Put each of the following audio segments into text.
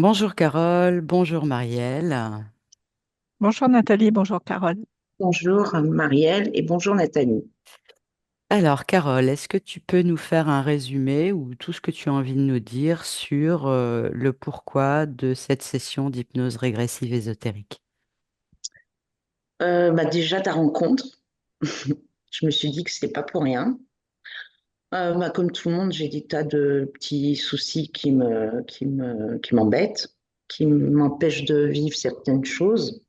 Bonjour Carole, bonjour Marielle. Bonjour Nathalie, bonjour Carole. Bonjour Marielle et bonjour Nathalie. Alors Carole, est-ce que tu peux nous faire un résumé ou tout ce que tu as envie de nous dire sur le pourquoi de cette session d'hypnose régressive ésotérique? Déjà ta rencontre, je me suis dit que c'était pas pour rien. Comme tout le monde, j'ai des tas de petits soucis qui m'embêtent, qui m'empêchent de vivre certaines choses.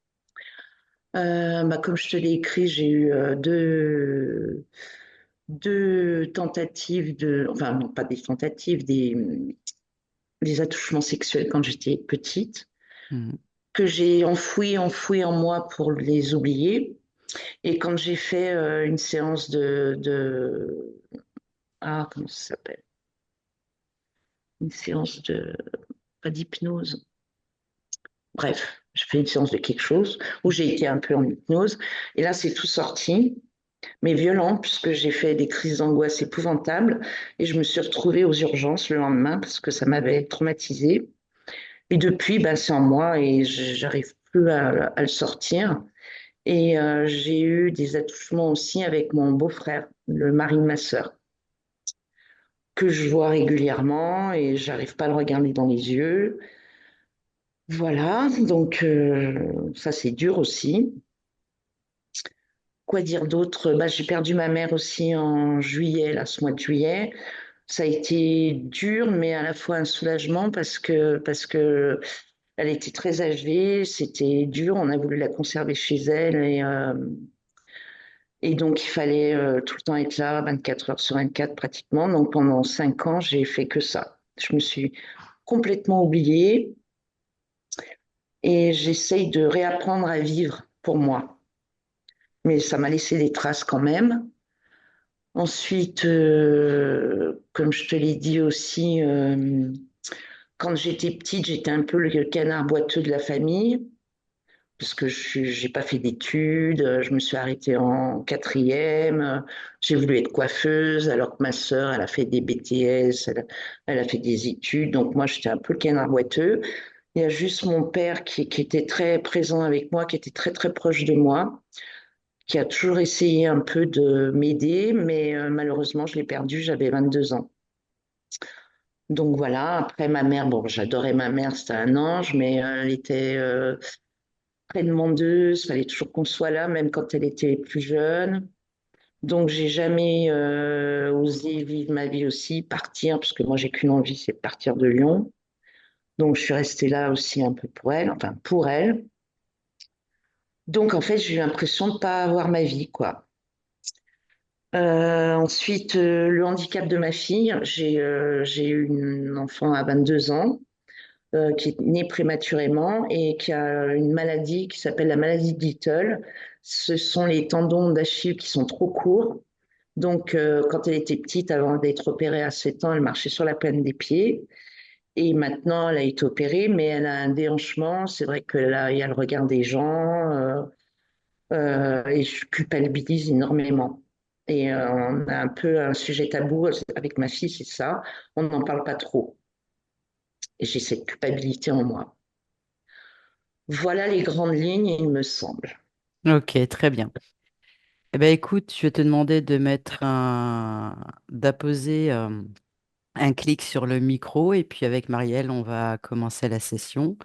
Comme je te l'ai écrit, j'ai eu deux tentatives enfin non, pas des tentatives, des attouchements sexuels quand j'étais petite, Mhm. que j'ai enfouis en moi pour les oublier. Et quand j'ai fait une séance comment ça s'appelle? Une séance pas d'hypnose. Bref, j'ai fait une séance de quelque chose où j'ai été un peu en hypnose. Et là, c'est tout sorti, mais violent, puisque j'ai fait des crises d'angoisse épouvantables. Et je me suis retrouvée aux urgences le lendemain parce que ça m'avait traumatisée. Et depuis, ben, c'est en moi et j'arrive plus à le sortir. Et j'ai eu des attouchements aussi avec mon beau-frère, le mari de ma sœur, que je vois régulièrement et j'arrive pas à le regarder dans les yeux. Voilà, donc ça c'est dur aussi. Quoi dire d'autre? Bah, j'ai perdu ma mère aussi en juillet, là, ce mois de juillet. Ça a été dur, mais à la fois un soulagement parce que elle était très âgée, c'était dur. On a voulu la conserver chez elle et donc il fallait tout le temps être là, 24 heures sur 24 pratiquement. Donc pendant 5 ans, j'ai fait que ça. Je me suis complètement oubliée et j'essaye de réapprendre à vivre pour moi. Mais ça m'a laissé des traces quand même. Ensuite, comme je te l'ai dit aussi, quand j'étais petite, j'étais un peu le canard boiteux de la famille, parce que je n'ai pas fait d'études, je me suis arrêtée en quatrième, j'ai voulu être coiffeuse, alors que ma sœur, elle a fait des BTS, elle a fait des études, donc moi, j'étais un peu le canard boiteux. Il y a juste mon père qui était très présent avec moi, qui était très, très proche de moi, qui a toujours essayé un peu de m'aider, mais malheureusement, je l'ai perdu, j'avais 22 ans. Donc voilà, après ma mère, bon, j'adorais ma mère, c'était un ange, mais elle était très demandeuse, fallait toujours qu'on soit là, même quand elle était plus jeune. Donc j'ai jamais osé vivre ma vie aussi, partir, parce que moi j'ai qu'une envie, c'est de partir de Lyon. Donc je suis restée là aussi un peu pour elle, enfin pour elle. Donc en fait j'ai eu l'impression de ne pas avoir ma vie, quoi. Ensuite, le handicap de ma fille, j'ai eu une enfant à 22 ans qui est née prématurément et qui a une maladie qui s'appelle la maladie de Little. Ce sont les tendons d'Achille qui sont trop courts. Donc, quand elle était petite, avant d'être opérée à 7 ans, elle marchait sur la plante des pieds. Et maintenant, elle a été opérée, mais elle a un déhanchement. C'est vrai que là, il y a le regard des gens et je culpabilise énormément. Et on a un peu un sujet tabou avec ma fille, c'est ça. On n'en parle pas trop. Et j'ai cette culpabilité en moi. Voilà les grandes lignes, il me semble. Ok, très bien. Eh ben écoute, je vais te demander d'apposer un clic sur le micro et puis avec Marielle, on va commencer la session.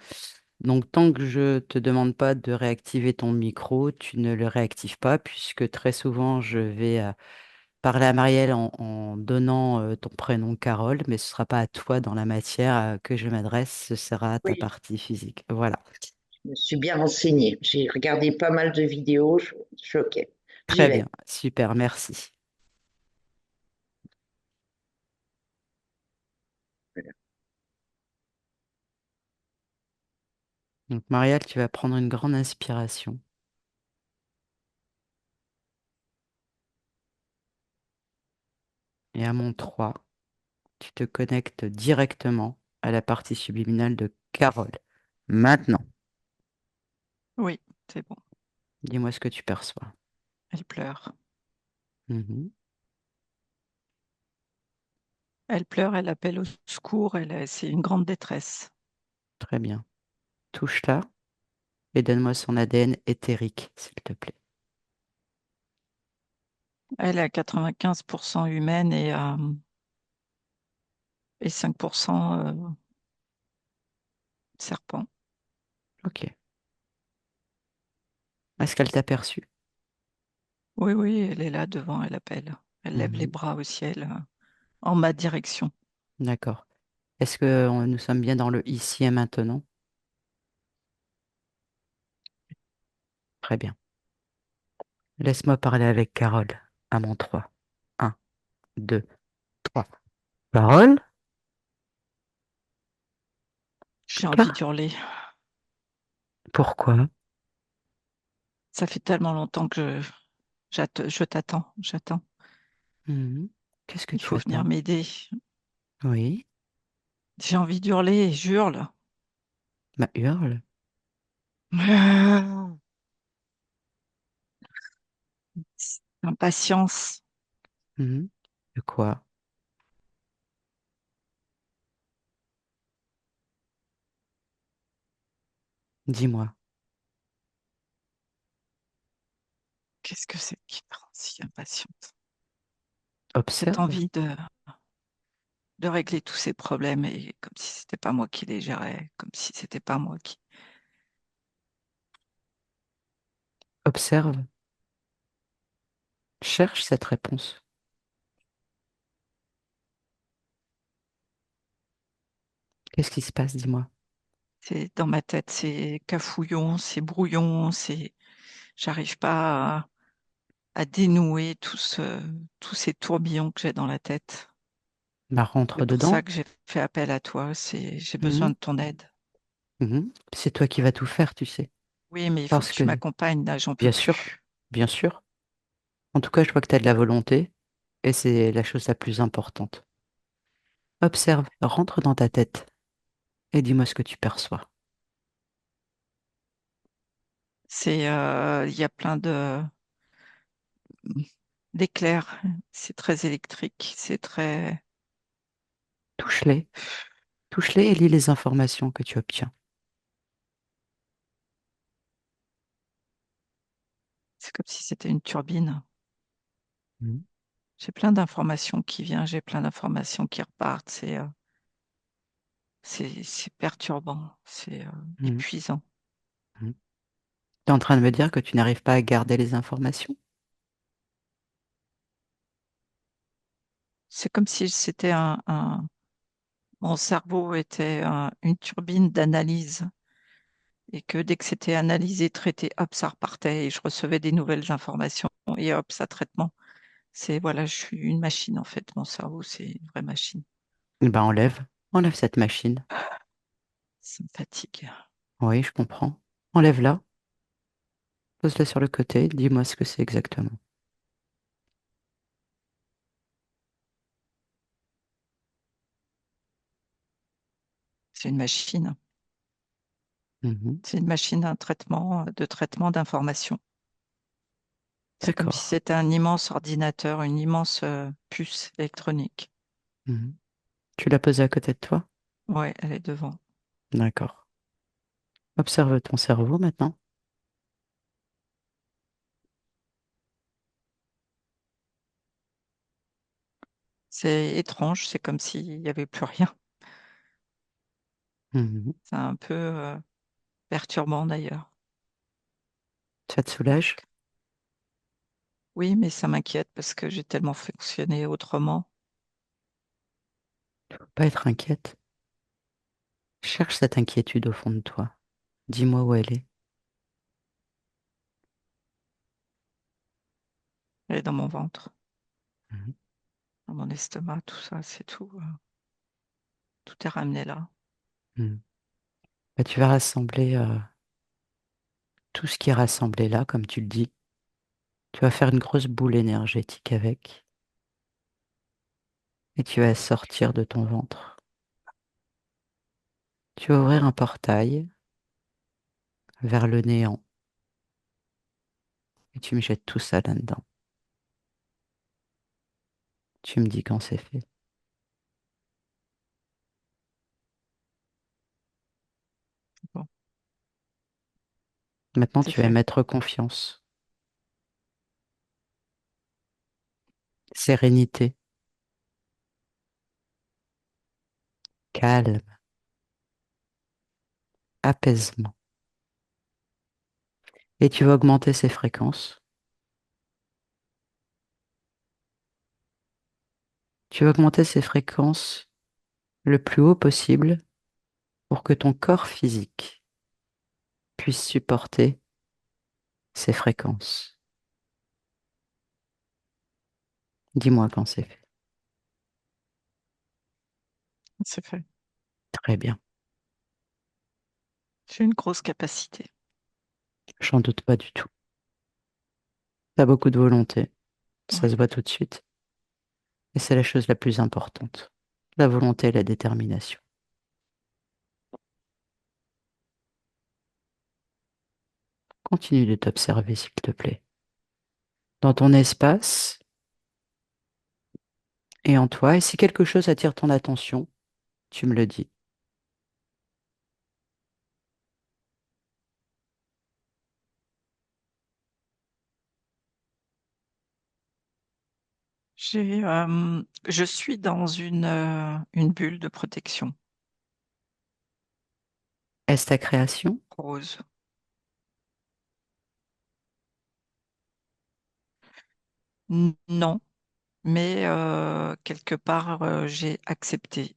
Donc, tant que je te demande pas de réactiver ton micro, tu ne le réactives pas puisque très souvent, je vais parler à Marielle en donnant ton prénom Carole, mais ce ne sera pas à toi dans la matière que je m'adresse, ce sera à ta Oui, partie physique. Voilà. je me suis bien renseignée. J'ai regardé pas mal de vidéos. Je suis OK. J'y Très bien. vais. Super, merci. Donc, Marielle, tu vas prendre une grande inspiration. Et à mon 3, tu te connectes directement à la partie subliminale de Carole. Maintenant, Oui, c'est bon. dis-moi ce que tu perçois. Elle pleure. Mhm. Elle pleure, elle appelle au secours, c'est une grande détresse. Très bien. Touche-la et donne-moi son ADN éthérique, s'il te plaît. Elle est à 95% humaine et 5% serpent. Ok. Est-ce qu'elle t'a perçu? Oui, oui, elle est là devant, elle appelle. Elle lève les Mhm. bras au ciel en ma direction. D'accord. Est-ce que nous sommes bien dans le ici et maintenant? Très bien. Laisse-moi parler avec Carole à mon 3. Un, 2, 3. Carole? J'ai envie Car- d'hurler. Pourquoi? Ça fait tellement longtemps que je t'attends, j'attends. Mhm. Qu'est-ce que Il tu faut venir attends? m'aider. Oui. J'ai envie d'hurler et j'hurle. Bah, hurle. Impatience. Mhm. De quoi? Dis-moi. Qu'est-ce que c'est qui me rend si impatiente? Cette Observe. envie de régler tous ces problèmes et comme si c'était pas moi qui les gérais, comme si c'était pas moi qui. Observe. Cherche cette réponse. Qu'est-ce qui se passe? Dis-moi. C'est dans ma tête, c'est cafouillon, c'est brouillon, j'arrive pas à dénouer tous ces tourbillons que j'ai dans la tête. Bah, C'est rentre pour ça dedans. que j'ai fait appel à toi. J'ai besoin Mhm. de ton aide. Mhm. C'est toi qui vas tout faire, tu sais. Oui, mais il faut que Parce tu que, m'accompagnes, là, j'en peux bien sûr, plus. bien sûr. En tout cas, je vois que tu as de la volonté et c'est la chose la plus importante. Observe, rentre dans ta tête et dis-moi ce que tu perçois. Il y a plein d'éclairs. C'est très électrique. Touche-les, touche-les et lis les informations que tu obtiens. C'est comme si c'était une turbine. Mhm. J'ai plein d'informations qui viennent, j'ai plein d'informations qui repartent. C'est perturbant, c'est Mhm. épuisant. Mhm. Tu es en train de me dire que tu n'arrives pas à garder les informations? C'est comme si mon cerveau était une turbine d'analyse et que dès que c'était analysé, traité, hop, ça repartait et je recevais des nouvelles informations et hop, ça traitement. Voilà, je suis une machine en fait. Mon cerveau, c'est une vraie machine. Eh ben enlève cette machine. Ça me fatigue. Oui, je comprends. Enlève-la, pose-la sur le côté, dis-moi ce que c'est exactement. C'est une machine. Mhm. C'est une machine de traitement d'informations. C'est comme si D'accord. c'était un immense ordinateur, une immense puce électronique. Mhm. Tu l'as posée à côté de toi? Ouais, elle est devant. D'accord. Observe ton cerveau maintenant. C'est étrange, c'est comme s'il n'y avait plus rien. Mhm. C'est un peu perturbant d'ailleurs. Ça te soulage? Oui, mais ça m'inquiète parce que j'ai tellement fonctionné autrement. Faut pas être inquiète. Cherche cette inquiétude au fond de toi. Dis-moi où elle est. Elle est dans mon ventre, Mhm. dans mon estomac, tout ça, c'est tout. Tout est ramené là. Mhm. Bah, tu vas rassembler tout ce qui est rassemblé là, comme tu le dis. Tu vas faire une grosse boule énergétique avec et tu vas sortir de ton ventre. Tu vas ouvrir un portail vers le néant et tu me jettes tout ça là-dedans. Tu me dis quand c'est fait. Bon, Maintenant, c'est tu vas fait. mettre confiance, sérénité, calme, apaisement. Et tu vas augmenter ces fréquences. Tu vas augmenter ces fréquences le plus haut possible pour que ton corps physique puisse supporter ces fréquences. Dis-moi quand c'est fait. C'est fait. Très bien. J'ai une grosse capacité. J'en doute pas du tout. T'as beaucoup de volonté. Ça se Oui, voit tout de suite. Et c'est la chose la plus importante. La volonté et la détermination. Continue de t'observer, s'il te plaît. Dans ton espace et en toi. Et si quelque chose attire ton attention, tu me le dis. je suis dans une bulle de protection Est-ce ta création? rose. Non, mais quelque part, j'ai accepté,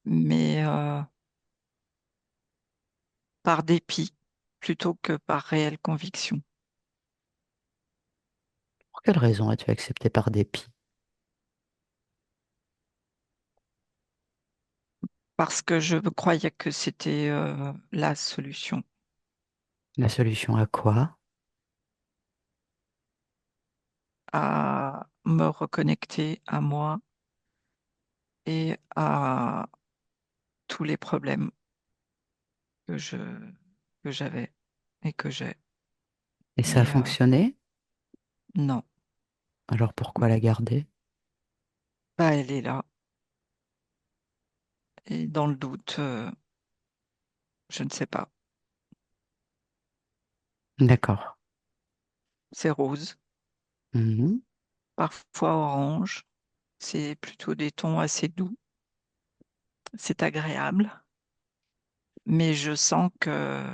mais par dépit plutôt que par réelle conviction. Pour quelle raison as-tu accepté par dépit? Parce que je croyais que c'était la solution La solution à quoi? à me reconnecter à moi et à tous les problèmes que je, que j'avais et que j'ai. Et ça a Mais fonctionné? non, Alors pourquoi la garder? bah, elle est là. Et dans le doute, je ne sais pas. D'accord. C'est rose, Mhm. parfois orange. C'est plutôt des tons assez doux. C'est agréable, mais je sens que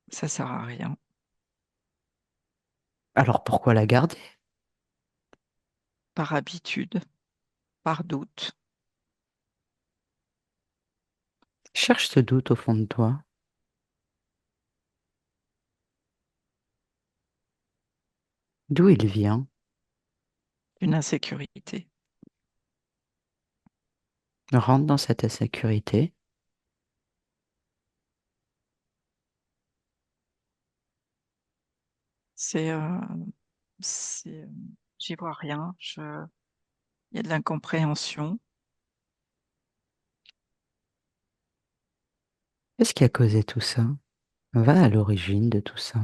ça sert à rien. Alors pourquoi la garder? Par habitude, par doute. Cherche ce doute au fond de toi. D'où il vient? Une insécurité. Rentre dans cette insécurité. C'est, euh, j'y vois rien. Il y a de l'incompréhension. Qu'est-ce qui a causé tout ça? Va à l'origine de tout ça.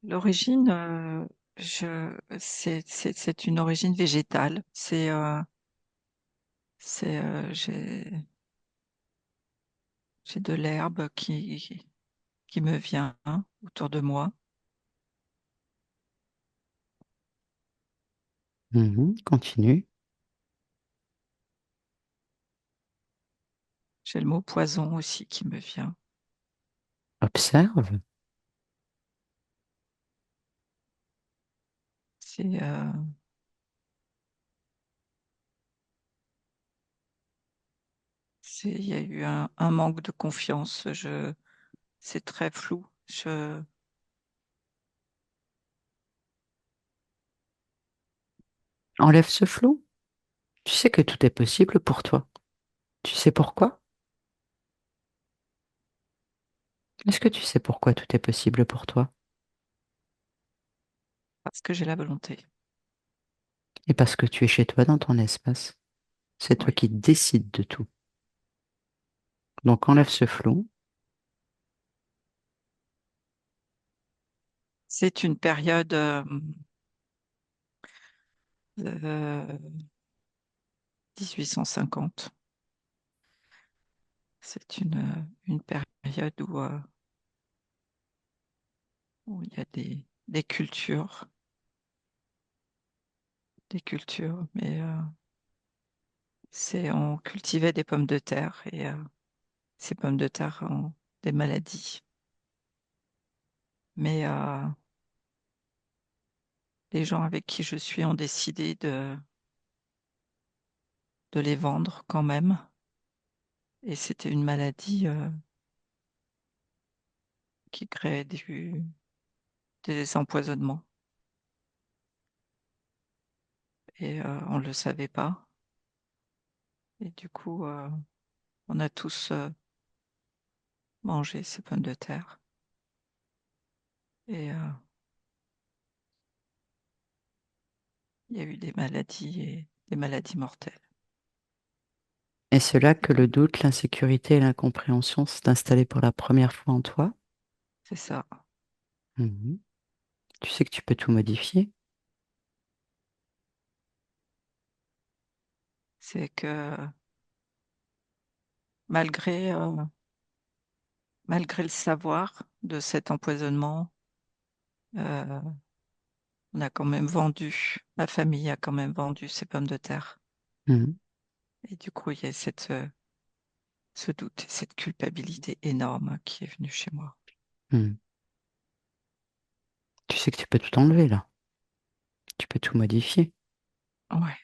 L'origine, c'est une origine végétale. J'ai de l'herbe qui me vient autour de moi. Mhm. Continue. J'ai le mot poison aussi qui me vient. Observe. C'est, euh, il y a eu un manque de confiance. C'est très flou. Enlève ce flou. Tu sais que tout est possible pour toi. Tu sais pourquoi? Est-ce que tu sais pourquoi tout est possible pour toi? Parce que j'ai la volonté. Et parce que tu es chez toi dans ton espace. C'est toi Oui, qui décides de tout. Donc enlève ce flou C'est une période 1850. C'est une période où il y a des cultures, mais on cultivait des pommes de terre et ces pommes de terre ont des maladies. Mais les gens avec qui je suis ont décidé de les vendre quand même. Et c'était une maladie qui créait des empoisonnements. Et on ne le savait pas. Et du coup, on a tous mangé ces pommes de terre. Et il y a eu des maladies et des maladies mortelles. Et c'est là que le doute, l'insécurité et l'incompréhension s'est installé pour la première fois en toi. C'est ça. Mhm. Tu sais que tu peux tout modifier. C'est que malgré, malgré le savoir de cet empoisonnement, euh, on a quand même vendu, ma famille a quand même vendu ces pommes de terre. Mhm. Et du coup, il y a ce doute et cette culpabilité énorme qui est venue chez moi. Mhm. Tu sais que tu peux tout enlever là. Tu peux tout modifier. Ouais.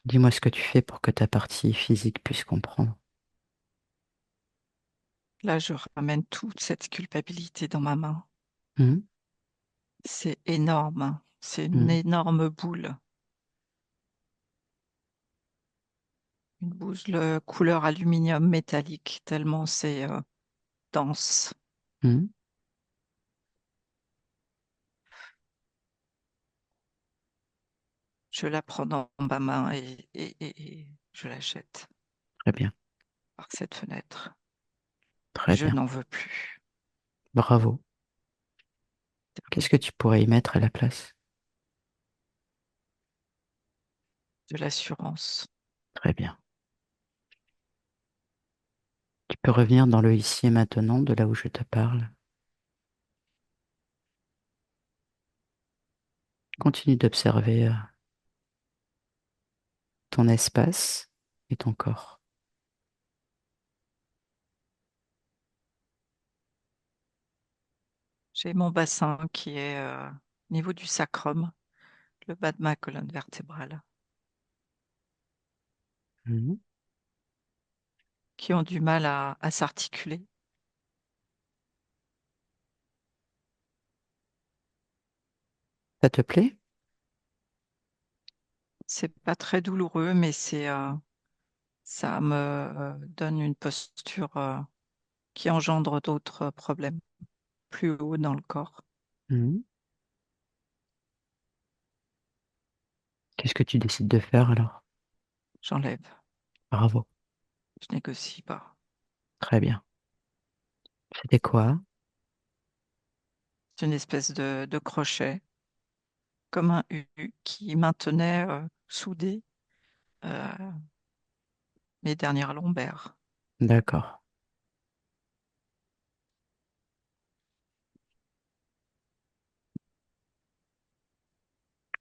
Dis-moi ce que tu fais pour que ta partie physique puisse comprendre. Là, je ramène toute cette culpabilité dans ma main. Mhm. C'est énorme. C'est une Mhm. énorme boule. Une boule couleur aluminium métallique, tellement c'est dense. Mhm. Je la prends dans ma main et je la jette Très bien, par cette fenêtre. très Je bien. n'en veux plus. Bravo. Qu'est-ce que tu pourrais y mettre à la place? De l'assurance. Très bien. Tu peux revenir dans le ici et maintenant de là où je te parle. Continue d'observer ton espace et ton corps. J'ai mon bassin qui est au niveau du sacrum, le bas de ma colonne vertébrale, Mhm. qui ont du mal à s'articuler. Ça te plaît? C'est pas très douloureux, mais ça me donne une posture qui engendre d'autres problèmes plus haut dans le corps. Mhm. Qu'est-ce que tu décides de faire alors? J'enlève, Bravo. je négocie pas. Très bien. C'était quoi? C'est une espèce de crochet, comme un U qui maintenait soudé euh, mes dernières lombaires. D'accord.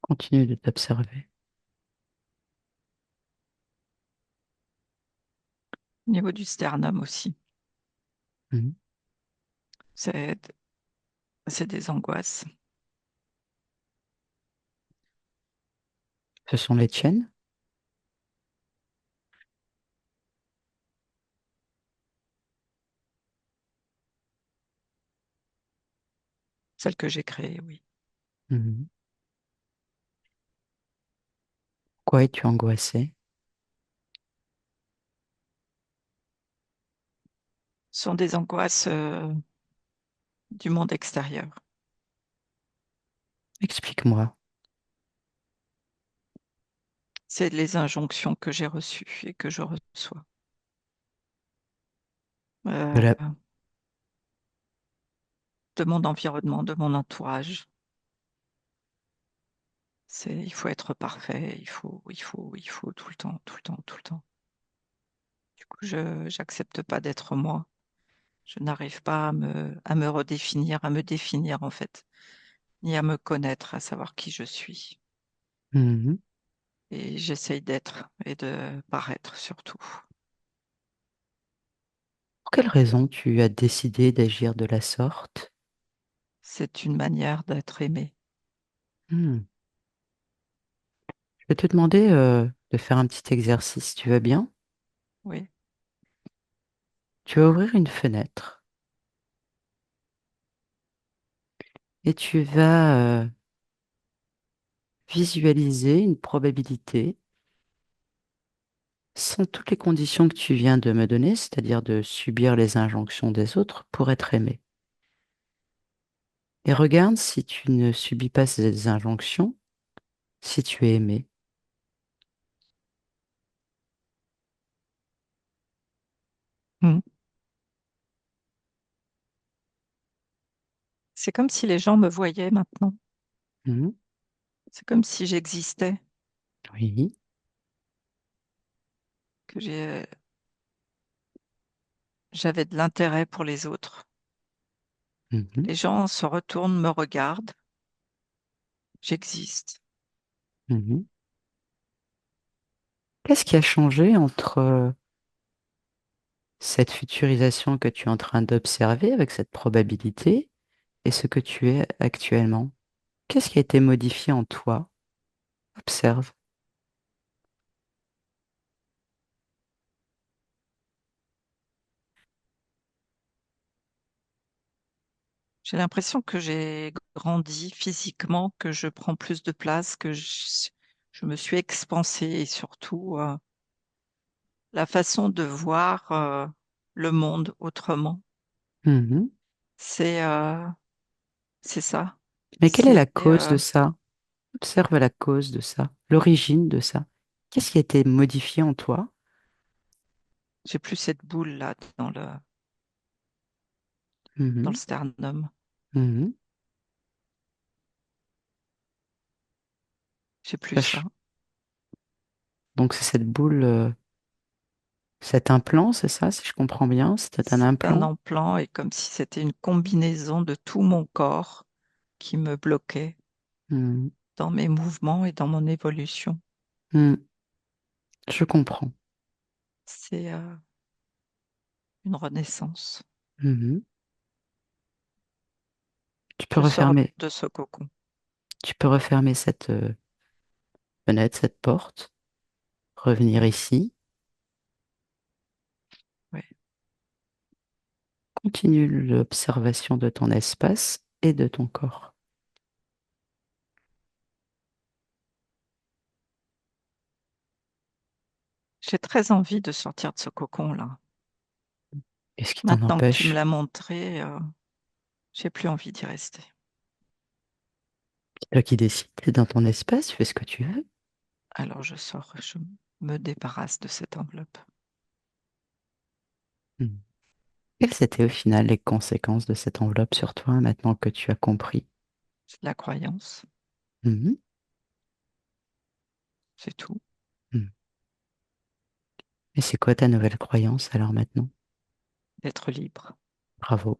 Continue de t'observer. Au niveau du sternum aussi. Mhm. C'est c'est des angoisses. Ce sont les tiennes? Celles que j'ai créées, oui. Mhm. Pourquoi es-tu angoissée? Ce sont des angoisses du monde extérieur. Explique-moi. C'est les injonctions que j'ai reçues et que je reçois. De Euh, la, de mon environnement, de mon entourage. Il faut être parfait, il faut tout le temps, tout le temps, tout le temps. Du coup, je j'accepte pas d'être moi. Je n'arrive pas à me redéfinir, à me définir en fait, ni à me connaître, à savoir qui je suis. Mhm. Et j'essaye d'être et de paraître surtout. Pour quelle raison tu as décidé d'agir de la sorte? C'est une manière d'être aimé. Hmm. Je vais te demander de faire un petit exercice, tu vas bien? Oui, Tu vas ouvrir une fenêtre et tu vas visualiser une probabilité sans toutes les conditions que tu viens de me donner, c'est-à-dire de subir les injonctions des autres pour être aimé. Et regarde si tu ne subis pas ces injonctions, si tu es aimé. mm. C'est comme si les gens me voyaient maintenant. Mhm. C'est comme si j'existais, Oui. que j'avais de l'intérêt pour les autres. Mhm. Les gens se retournent, me regardent, j'existe. Mhm. Qu'est-ce qui a changé entre cette futurisation que tu es en train d'observer avec cette probabilité et ce que tu es actuellement? Qu'est-ce qui a été modifié en toi? Observe. J'ai l'impression que j'ai grandi physiquement, que je prends plus de place, je me suis expansée et surtout la façon de voir le monde autrement. Mhm. C'est c'est ça. Mais quelle est C'est la cause de ça? Observe la cause de ça, l'origine de ça. Qu'est-ce qui a été modifié en toi? j'ai plus cette boule là dans le Mhm. sternum. Mhm. J'ai plus ça. Sache- Donc c'est cette boule, cet implant, c'est ça, si je comprends bien? C'était un C'est un implant? implant et comme si c'était une combinaison de tout mon corps qui me bloquait Mhm. dans mes mouvements et dans mon évolution. Mhm. Je comprends. C'est une renaissance. Mhm. Tu peux Je sors refermer, de ce cocon. tu peux refermer cette fenêtre, cette porte, revenir ici, Ouais. continue l'observation de ton espace et de ton corps. J'ai très envie de sortir de ce cocon-là. Qu'est-ce qui t'en Maintenant que tu me empêche? l'as montré, j'ai plus envie d'y rester. C'est toi qui décides, t'es dans ton espace, tu fais ce que tu veux. Alors je sors, je me débarrasse de cette enveloppe. Mhm. Quelles étaient au final les conséquences de cette enveloppe sur toi maintenant que tu as compris? C'est de la croyance, Mhm. c'est tout. Mhm. Et c'est quoi ta nouvelle croyance alors maintenant? D'être libre. Bravo.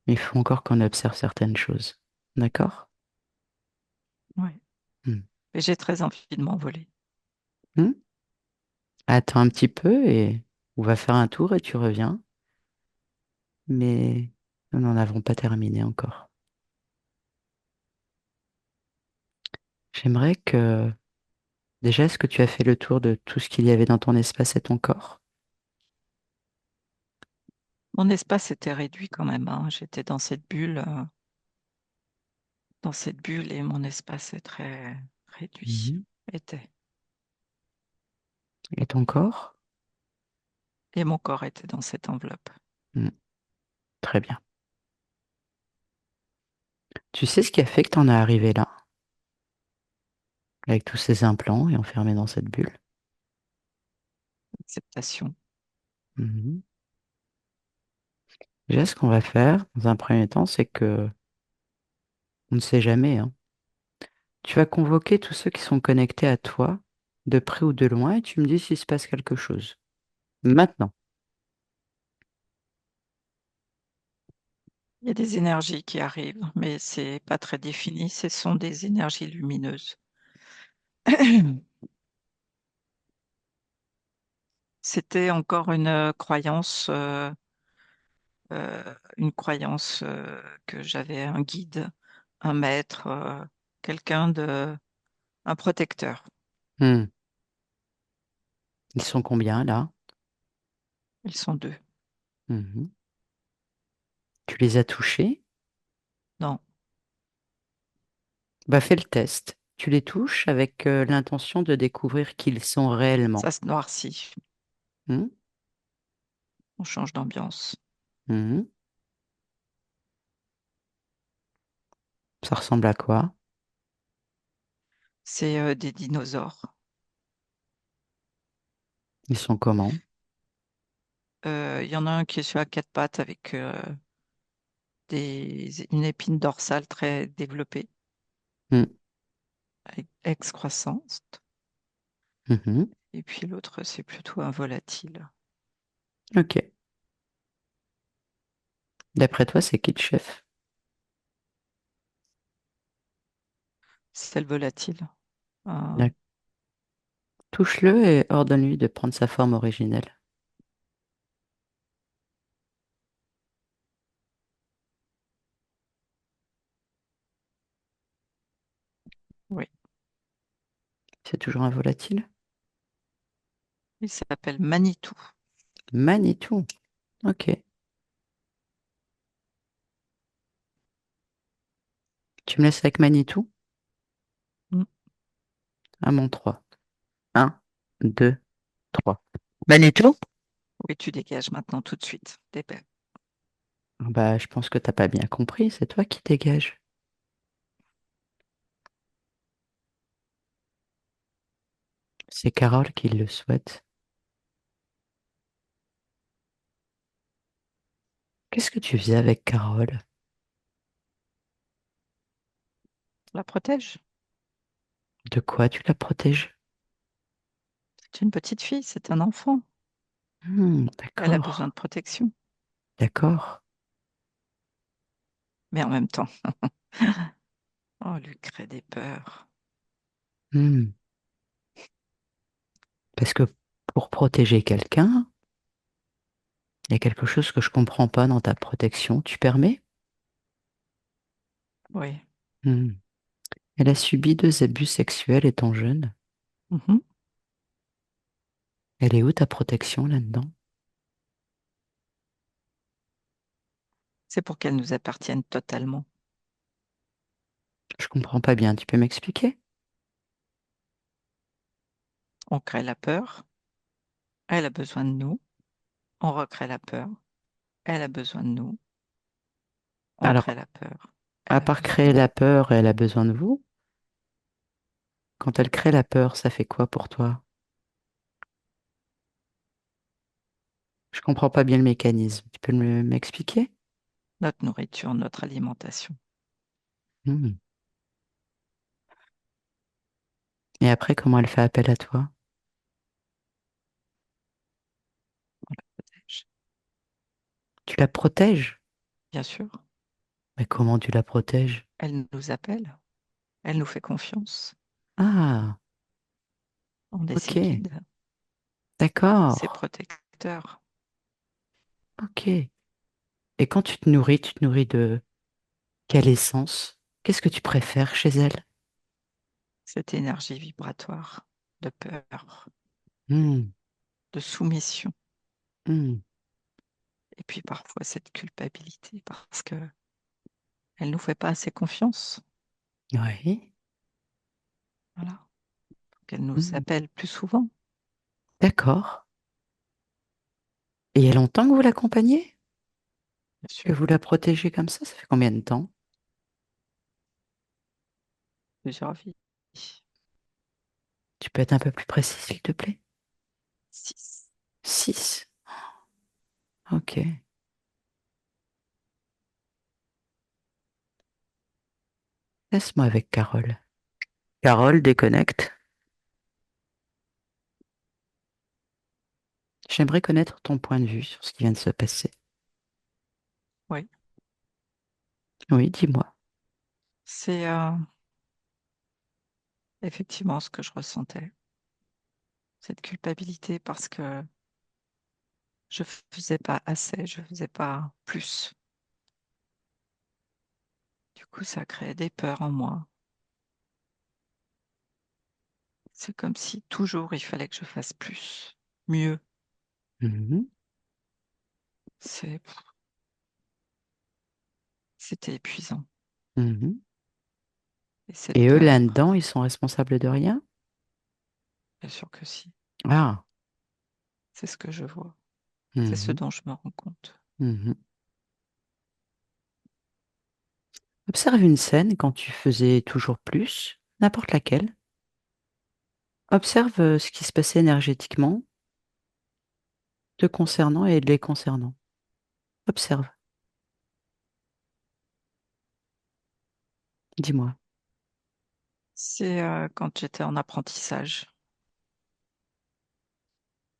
Il faut encore qu'on observe certaines choses. D'accord? Ouais. Hmm. Et j'ai très envie de m'envoler. Hmm. Attends un petit peu et on va faire un tour et tu reviens. Mais nous n'en avons pas terminé encore. J'aimerais que... Déjà, est-ce que tu as fait le tour de tout ce qu'il y avait dans ton espace et ton corps? Mon espace était réduit quand même, hein. J'étais dans cette bulle et mon espace est très réduit. Mhm. Était. Et ton corps? Et mon corps était dans cette enveloppe. Hmm. Très bien. Tu sais ce qui a fait que t'en es arrivé là, avec tous ces implants et enfermé dans cette bulle? Acceptation. Mhm. Déjà, ce qu'on va faire dans un premier temps, c'est que on ne sait jamais, hein. Tu vas convoquer tous ceux qui sont connectés à toi, de près ou de loin, et tu me dis s'il se passe quelque chose. Maintenant. Il y a des énergies qui arrivent, mais c'est pas très défini. Ce sont des énergies lumineuses. C'était encore une croyance que j'avais un guide, un maître, quelqu'un un protecteur. Hmm. Ils sont combien là? Ils sont deux. Mhm. Tu les as touchés? Non, Bah, fais le test. Tu les touches avec l'intention de découvrir qui ils sont réellement. ça se noircit. Hmm. On change d'ambiance. Mhm. Ça ressemble à quoi? C'est des dinosaures. Ils sont comment? Il y en a un qui est sur à quatre pattes avec une épine dorsale très développée, Hmm. excroissante. Mhm. Et puis l'autre, c'est plutôt un volatile. Ok. D'après toi, c'est qui le chef? C'est le volatile. D'ac- Touche-le et ordonne-lui de prendre sa forme originelle. Oui, C'est toujours un volatile? il s'appelle Manitou. Manitou. Ok. Tu me laisses avec Manitou? Mm. À mon 3. Un, 2, 3. Manitou? Oui, tu dégages maintenant tout de suite. Bah, je pense que t'as pas bien compris. C'est toi qui dégages. C'est Carole qui le souhaite. Qu'est-ce que tu faisais avec Carole? La protège. De quoi tu la protèges? C'est une petite fille, c'est un enfant. Elle a besoin D'accord, de protection. d'accord. Mais en même temps, on lui crée des peurs. Hmm. Parce que pour protéger quelqu'un, il y a quelque chose que je comprends pas dans ta protection. Tu permets? Oui. Hmm. Elle a subi 2 abus sexuels étant jeune. Mhm. Elle est où ta protection là-dedans? C'est pour qu'elle nous appartienne totalement. Je comprends pas bien. Tu peux m'expliquer? On crée la peur. Elle a besoin de nous. On recrée la peur. Elle a besoin de nous. On crée Alors, la peur. à Elle a part besoin de créer nous. la peur, elle a besoin de vous. Quand elle crée la peur, ça fait quoi pour toi? Je comprends pas bien le mécanisme. Tu peux m'expliquer? Notre nourriture, notre alimentation. Hmm. Et après, comment elle fait appel à toi? On la protège. Tu la protèges? Bien sûr, Mais comment tu la protèges? elle nous appelle. Elle nous fait confiance. Ah, On est ses ok, guides, ses d'accord, protecteurs. ok. Et quand tu te nourris de quelle essence? Qu'est-ce que tu préfères chez elle? Cette énergie vibratoire de peur, Hmm, de soumission. hmm. Et puis parfois cette culpabilité parce que elle nous fait pas assez confiance. Oui, Voilà. Qu'elle nous hmm. appelle plus souvent, D'accord. Et il y a longtemps que vous l'accompagnez? bien Que sûr, vous la protégez comme ça? Ça fait combien de temps? plusieurs vies. Tu peux être un peu plus précis, s'il te plaît? 6. 6. Ok. Laisse-moi avec Carole. Carole, déconnecte. J'aimerais connaître ton point de vue sur ce qui vient de se passer. Oui, Oui, dis-moi. c'est effectivement ce que je ressentais, cette culpabilité parce que je faisais pas assez, je faisais pas plus. Du coup, ça créait des peurs en moi. C'est comme si toujours il fallait que je fasse plus, mieux. Mhm, C'est, c'était épuisant. mhm. Et cette Et eux, peur, là-dedans, ils sont responsables de rien? bien sûr que si, Ah. c'est ce que je vois, c'est ce Mhm, dont je me rends compte. mhm. Observe une scène quand tu faisais toujours plus, n'importe laquelle. Observe ce qui se passait énergétiquement, te concernant et les concernant. Observe. Dis-moi. C'est quand j'étais en apprentissage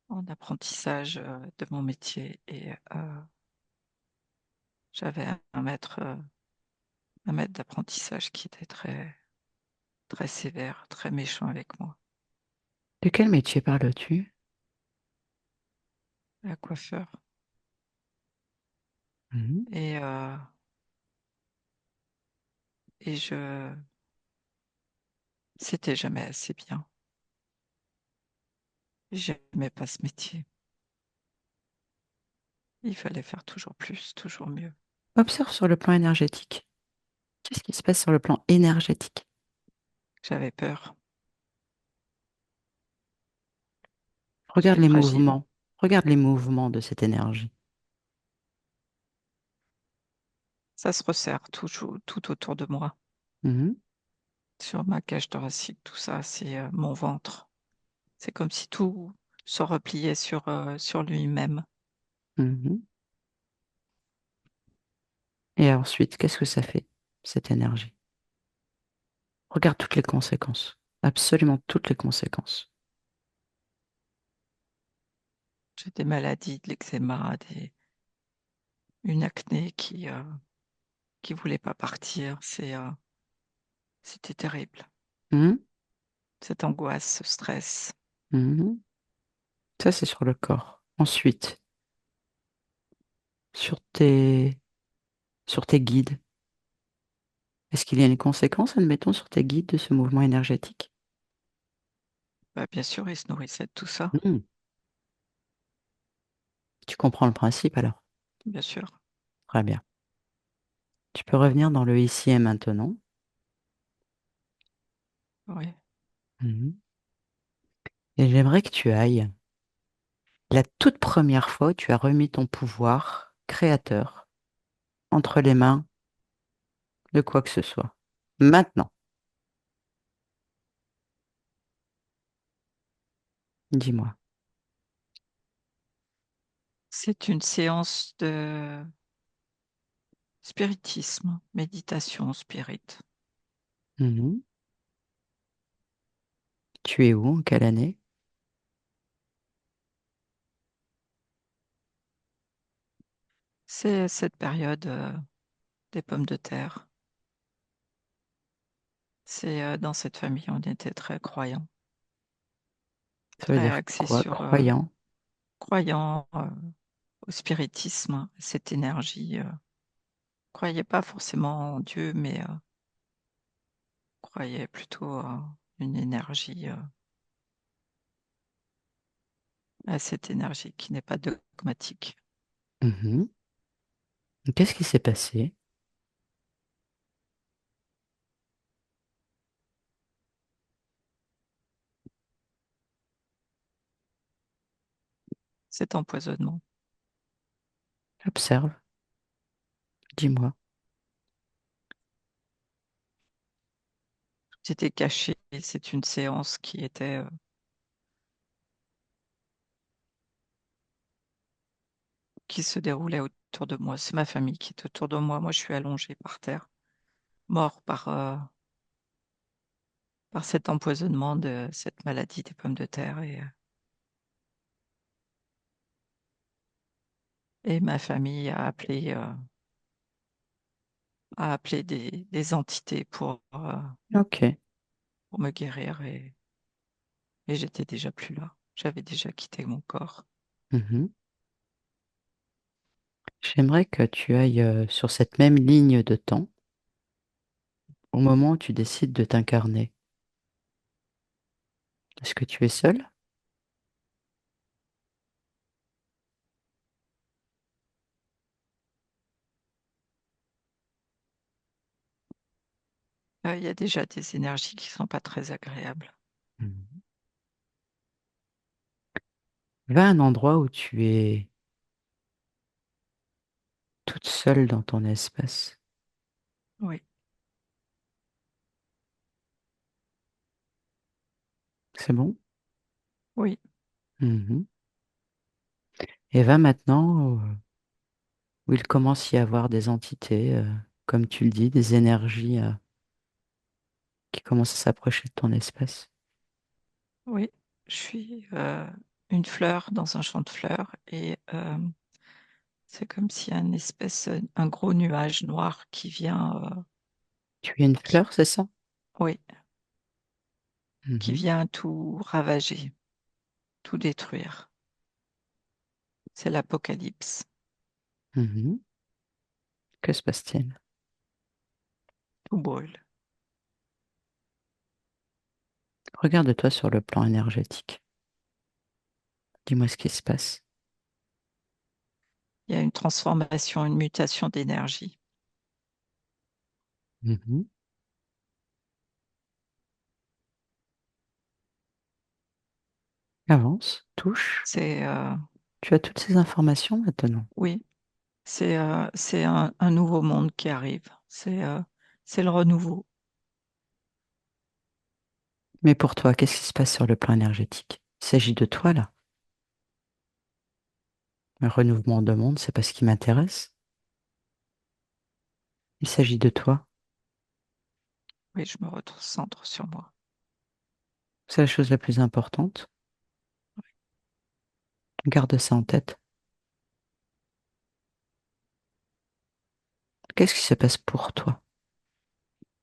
de mon métier et j'avais un maître d'apprentissage qui était très, très sévère, très méchant avec moi, De quel métier parles-tu? un coiffeur. Mhm, Et, euh, et c'était jamais assez bien. J'aimais pas ce métier. Il fallait faire toujours plus, toujours mieux. Observe sur le plan énergétique. Qu'est-ce qui se passe sur le plan énergétique? J'avais peur. Je Regarde suis les fragile. mouvements. Regarde les mouvements de cette énergie. Ça se resserre toujours, tout autour de moi. Mhm, Sur ma cage thoracique, tout ça, c'est mon ventre. C'est comme si tout se repliait sur lui-même. mhm. Et ensuite, qu'est-ce que ça fait, cette énergie? Regarde toutes les conséquences. Absolument toutes les conséquences. J'ai des maladies, de l'eczéma, une acné qui voulait pas partir. C'était terrible. Mhm, Cette angoisse, ce stress. mhm. Ça, c'est sur le corps. Ensuite, sur sur tes guides. Est-ce qu'il y a une conséquence, admettons, sur tes guides de ce mouvement énergétique? Bah, bien sûr, il se nourrissait de tout ça, Mhm. Tu comprends le principe alors? bien sûr. Très bien. Tu peux revenir dans le ici et maintenant. Oui. Mhm. Et j'aimerais que tu ailles la toute première fois où tu as remis ton pouvoir créateur entre les mains de quoi que ce soit. Maintenant, dis-moi. C'est une séance de spiritisme, méditation, spirit. Mhm. Tu es où? En quelle année? C'est cette période des pommes de terre. C'est dans cette famille, on était très croyants, Ça veut très dire axés quoi, sur croyant? croyants au spiritisme, cette énergie. Croyait pas forcément en Dieu, mais croyait plutôt à une énergie, à cette énergie qui n'est pas dogmatique. Mhm. Qu'est-ce qui s'est passé? Cet empoisonnement. Observe, dis-moi. J'étais cachée. C'est une séance qui se déroulait autour de moi. C'est ma famille qui est autour de moi. Moi, je suis allongée par terre, mort par. par cet empoisonnement de cette maladie des pommes de terre. Et ma famille a appelé des entités Ok. pour me guérir et j'étais déjà plus là. J'avais déjà quitté mon corps. Mhm. J'aimerais que tu ailles sur cette même ligne de temps au moment où tu décides de t'incarner. Est-ce que tu es seul? Il y a déjà des énergies qui sont pas très agréables. Mhm. Va à un endroit où tu es toute seule dans ton espace. Oui, C'est bon? oui. Mhm. Et va maintenant où il commence à y avoir des entités, comme tu le dis, des énergies qui commencent à s'approcher de ton espace. Oui, je suis une fleur dans un champ de fleurs et c'est comme si un gros nuage noir qui vient, Tu es une qui, fleur, c'est ça? oui, qui Mhm. vient tout ravager, tout détruire. C'est l'apocalypse. Mhm. Que se passe-t-il? Tout brûle. Regarde-toi sur le plan énergétique. Dis-moi ce qui se passe. Il y a une transformation, une mutation d'énergie. Mhm. Avance, touche. C'est Tu as toutes ces informations maintenant. oui, c'est un nouveau monde qui arrive. C'est le renouveau. Mais pour toi, qu'est-ce qui se passe sur le plan énergétique? Il s'agit de toi là. Le renouvellement de monde, c'est pas ce qui m'intéresse. Il s'agit de toi. Oui, je me recentre sur moi. C'est la chose la plus importante. Garde ça en tête. Qu'est-ce qui se passe pour toi?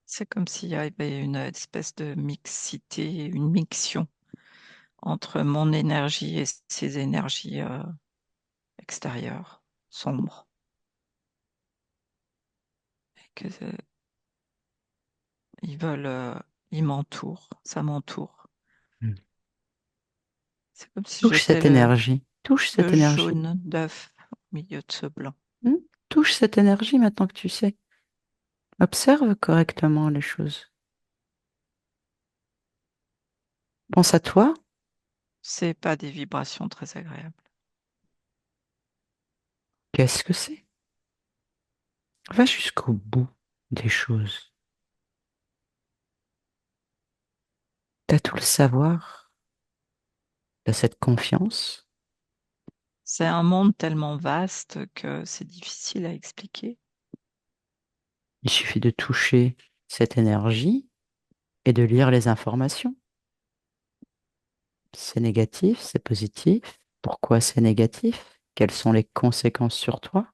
C'est comme s'il y avait une espèce de mixité, une mixion entre mon énergie et ces énergies extérieures, sombres. Et que, ils veulent, ils m'entourent, ça m'entoure. Hmm. C'est comme si Touche j'étais cette énergie. Touche le cette énergie. jaune d'œuf au milieu de ce blanc. Hmm. Touche cette énergie maintenant que tu sais. Observe correctement les choses. Pense à toi. C'est pas des vibrations très agréables. Qu'est-ce que c'est? Va jusqu'au bout des choses. T'as tout le savoir. T'as cette confiance. C'est un monde tellement vaste que c'est difficile à expliquer. Il suffit de toucher cette énergie et de lire les informations. C'est négatif, c'est positif. Pourquoi c'est négatif? Quelles sont les conséquences sur toi?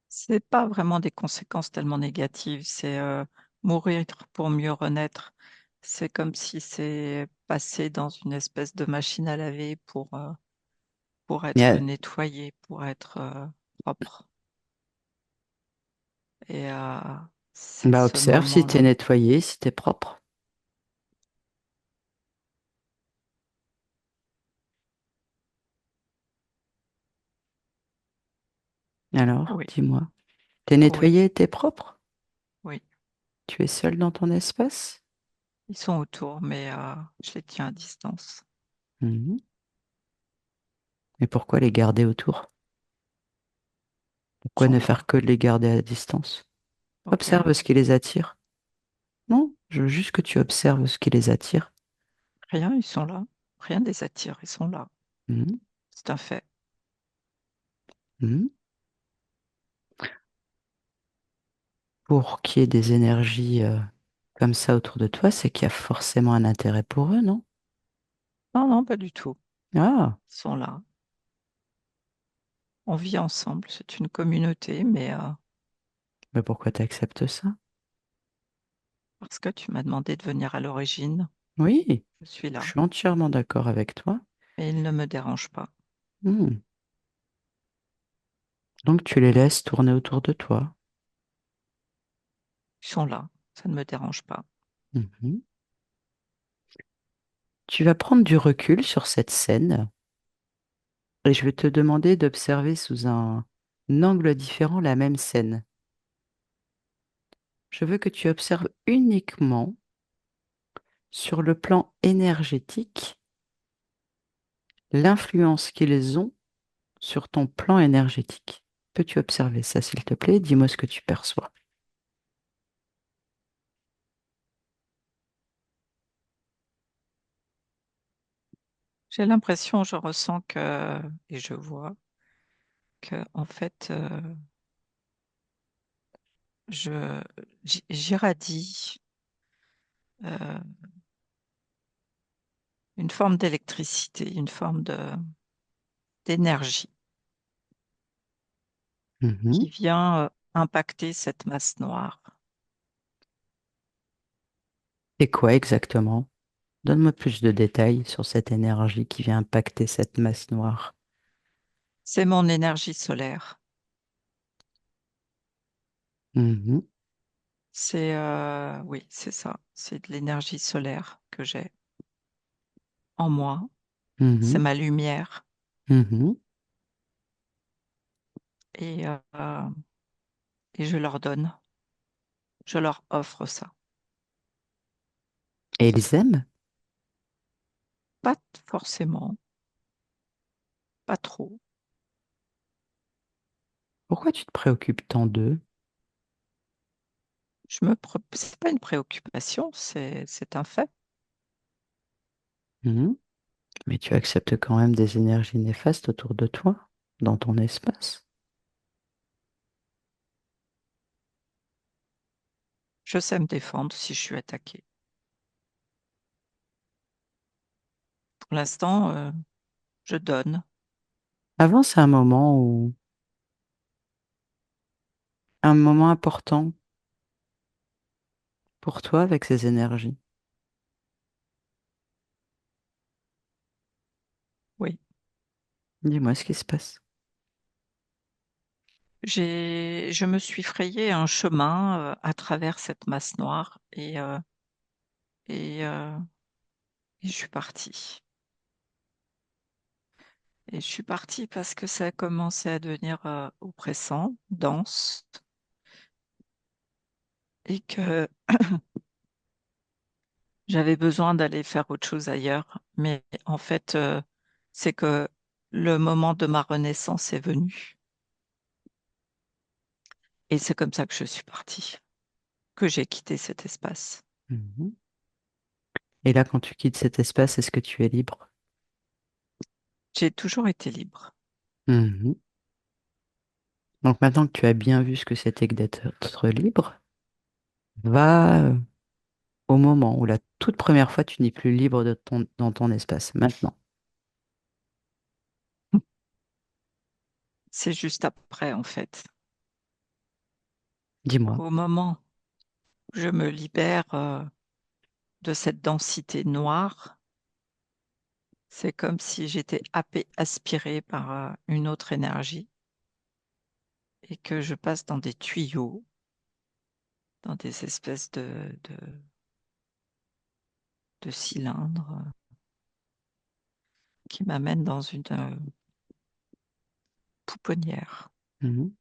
C'est pas vraiment des conséquences tellement négatives, c'est mourir pour mieux renaître. C'est comme si c'est passé dans une espèce de machine à laver pour être Mais, nettoyé, pour être propre. Et c'est bah ce observe si tu es moment-là. nettoyé, si tu es propre. Alors, Oui, dis-moi, t'es oui, nettoyé, t'es propre? oui. Tu es seul dans ton espace? Ils sont autour, mais je les tiens à distance. Mhm. Et pourquoi les garder autour? Pourquoi J'en ne sais faire rien. que les garder à distance? Ok. Observe ce qui les attire. Non, je veux juste que tu observes ce qui les attire. Rien, ils sont là. Rien ne les attire, ils sont là. Mhm. C'est un fait. Mhm. Pour qu'il y ait des énergies comme ça autour de toi, c'est qu'il y a forcément un intérêt pour eux, non? Non, non, pas du tout. Ah, Ils sont là. On vit ensemble. C'est une communauté, mais mais pourquoi tu acceptes ça? parce que tu m'as demandé de venir à l'origine, Oui, je suis je là. suis entièrement d'accord avec toi. Et ils ne me dérangent pas. Hmm. Donc tu les laisses tourner autour de toi. Ils sont là. Ça ne me dérange pas. Mhm. Tu vas prendre du recul sur cette scène et je vais te demander d'observer sous un angle différent la même scène. Je veux que tu observes uniquement sur le plan énergétique l'influence qu'ils ont sur ton plan énergétique. Peux-tu observer ça, s'il te plaît? Dis-moi ce que tu perçois. J'ai l'impression, je ressens que, et je vois que, en fait, je, j'irradie euh, une forme d'électricité, une forme d'énergie Mhm. qui vient impacter cette masse noire. Et quoi exactement? Donne-moi plus de détails sur cette énergie qui vient impacter cette masse noire. C'est mon énergie solaire. Mhm. C'est oui, c'est ça. C'est de l'énergie solaire que j'ai en moi. C'est Mhm. ma lumière Mhm. et, et je leur donne, je leur offre ça. Et ils aiment? Pas forcément, pas trop. Pourquoi tu te préoccupes tant d'eux? C'est pas une préoccupation, c'est un fait. Mhm. Mais tu acceptes quand même des énergies néfastes autour de toi, dans ton espace. Je sais me défendre si je suis attaquée. Pour l'instant, je donne. Avant, c'est un moment important pour toi avec ces énergies. Oui. Dis-moi ce qui se passe. Je me suis frayé un chemin à travers cette masse noire et, euh, et je suis partie. Et je suis partie parce que ça a commencé à devenir oppressant, dense, et que j'avais besoin d'aller faire autre chose ailleurs. Mais en fait, c'est que le moment de ma renaissance est venu. Et c'est comme ça que je suis partie, que j'ai quitté cet espace. Mhm. Et là, quand tu quittes cet espace, est-ce que tu es libre? J'ai toujours été libre. Mhm. Donc maintenant que tu as bien vu ce que c'était que d'être libre, va au moment où la toute première fois tu n'es plus libre dans ton espace. Maintenant, C'est juste après, en fait. dis-moi. Au moment où je me libère de cette densité noire, c'est comme si j'étais aspirée par une autre énergie et que je passe dans des tuyaux, dans des espèces de cylindres qui m'amènent dans une pouponnière. Mhm.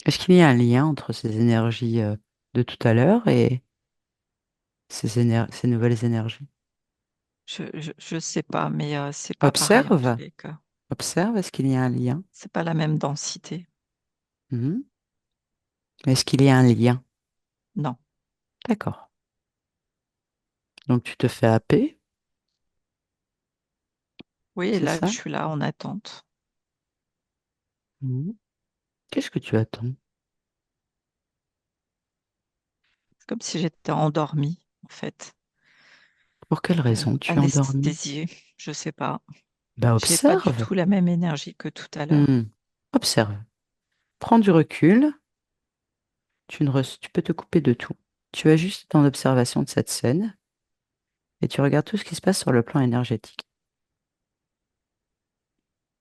Est-ce qu'il y a un lien entre ces énergies de tout à l'heure et ces nouvelles énergies? Je sais pas, mais c'est pas pareil en tous Observe, les cas. observe, est-ce qu'il y a un lien? C'est pas la même densité. Mhm. Est-ce qu'il y a un lien? Non. D'accord. Donc tu te fais happer, Oui, et c'est là, je ça? suis là en attente. Mhm. Qu'est-ce que tu attends? C'est comme si j'étais endormie. en fait, Pour quelle raison tu es endormi? anesthésiée. Je sais pas. Bah J'ai pas du observe. tout la même énergie que tout à l'heure. Hmm. Observe. Prends du recul. Tu peux te couper de tout. Tu es juste en observation de cette scène et tu regardes tout ce qui se passe sur le plan énergétique.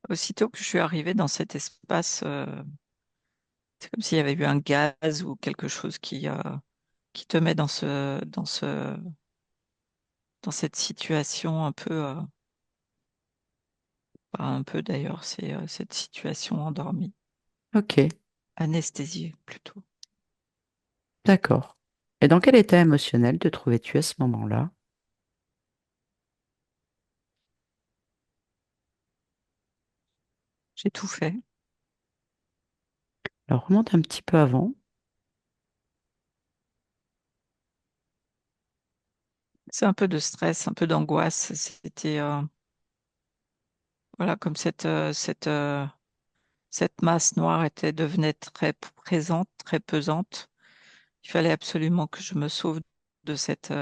Aussitôt que je suis arrivée dans cet espace, c'est comme s'il y avait eu un gaz ou quelque chose qui te met dans cette situation un peu, pas un peu d'ailleurs, c'est cette situation endormie, Ok, anesthésiée plutôt. d'accord. Et dans quel état émotionnel te trouvais-tu à ce moment-là? J'ai tout fait. Alors remonte un petit peu avant. C'est un peu de stress, un peu d'angoisse. C'était voilà, comme cette masse noire devenait très présente, très pesante. Il fallait absolument que je me sauve de cette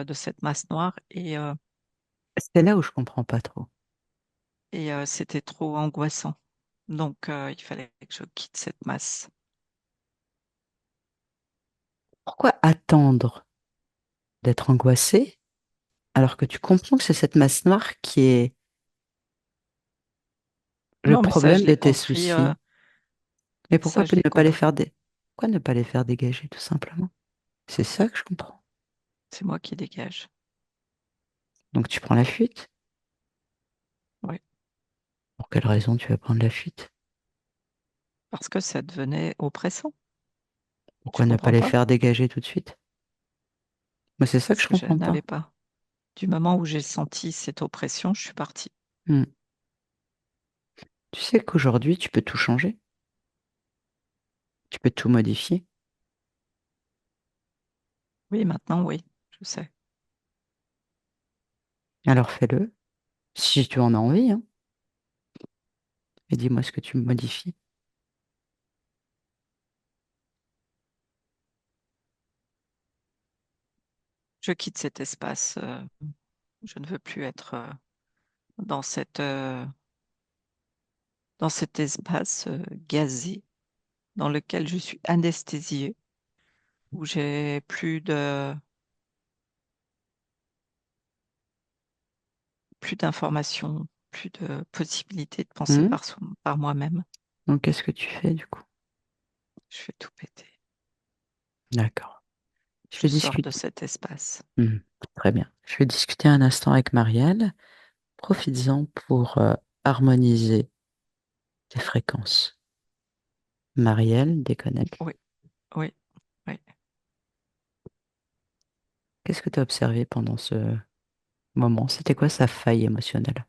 masse noire C'est là où je comprends pas trop. c'était trop angoissant. Donc, il fallait que je quitte cette masse. Pourquoi attendre d'être angoissé alors que tu comprends que c'est cette masse noire qui est le Non, mais ça, problème je de l'ai tes compris. soucis? Et pourquoi Ça, je l'ai ne pas les compris. faire pourquoi ne pas les faire dégager tout simplement? C'est ça que je comprends. C'est moi qui dégage. Donc tu prends la fuite. Oui, Pour quelle raison tu vas prendre la fuite? parce que ça devenait oppressant. Tu Pourquoi ne pas comprends les pas? faire dégager tout de suite? Moi, c'est ça que Parce je que je comprends n'avais pas. pas. Du moment où j'ai senti cette oppression, je suis partie. Hmm. Tu sais qu'aujourd'hui, tu peux tout changer, tu peux tout modifier. Oui, maintenant, oui, je sais. Alors fais-le, si tu en as envie, hein, et dis-moi ce que tu modifies. Je quitte cet espace. Je ne veux plus être dans dans cet espace gazé dans lequel je suis anesthésiée, où j'ai plus d'informations, plus de possibilités de penser Hmm. par moi-même. Donc qu'est-ce que tu fais du coup? Je fais tout péter. D'accord. Je Je vais sors de discuter. cet espace. Hmm. Très bien. Je vais discuter un instant avec Marielle. Profites-en pour harmoniser tes fréquences. Marielle, déconnecte. Oui, oui, oui. Qu'est-ce que tu as observé pendant ce moment? C'était quoi sa faille émotionnelle?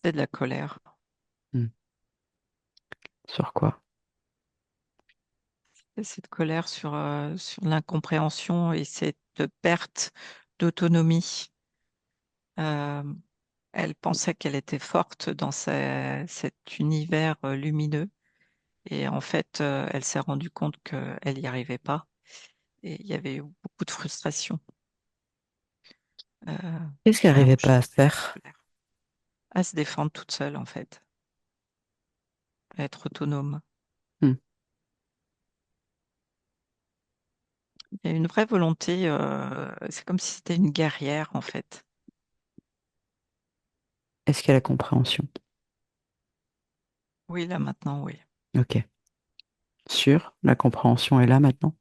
C'est de la colère. Hmm. Sur quoi? C'est cette colère sur l'incompréhension et cette perte d'autonomie. Euh, Elle pensait qu'elle était forte dans cet univers lumineux. Et en fait, elle s'est rendue compte qu'elle n'y arrivait pas. Et il y avait eu beaucoup de frustration. Euh, Qu'est-ce qu'elle voilà n'arrivait où pas à j'étais en faire? colère. À se défendre toute seule, en fait. À être autonome. Hmm. Il y a une vraie volonté. C'est comme si c'était une guerrière, en fait. Est-ce qu'il y a la compréhension? Oui, là, maintenant, oui. Ok. Sûr, la compréhension est là maintenant?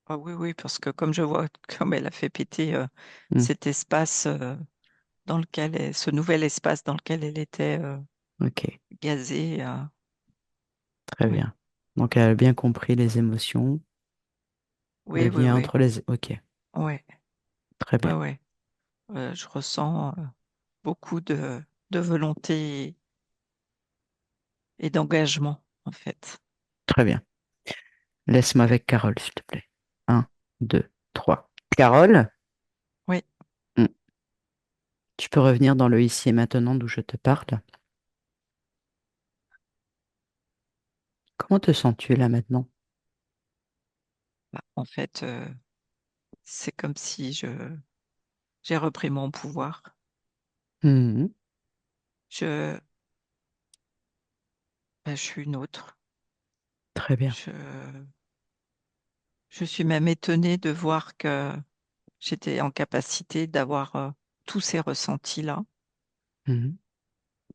Ah oui, oui, parce que comme je vois comme elle a fait péter Hmm. cet espace ce nouvel espace dans lequel elle était Ok, gazée, très oui, bien. Donc elle a bien compris les émotions, le oui, oui, lien oui, entre les... Ok, ouais, très ouais, bien. ouais. Je ressens beaucoup de volonté et d'engagement, en fait. Très bien. Laisse-moi avec Carole, s'il te plaît. Un, deux, trois. Carole, Oui, hmm, tu peux revenir dans le ici et maintenant d'où je te parle. Comment te sens-tu là maintenant? En fait, c'est comme si j'ai repris mon pouvoir. Mhm. Je, je suis une autre. Très bien. Je, je suis même étonnée de voir que j'étais en capacité d'avoir tous ces ressentis-là, Mhm.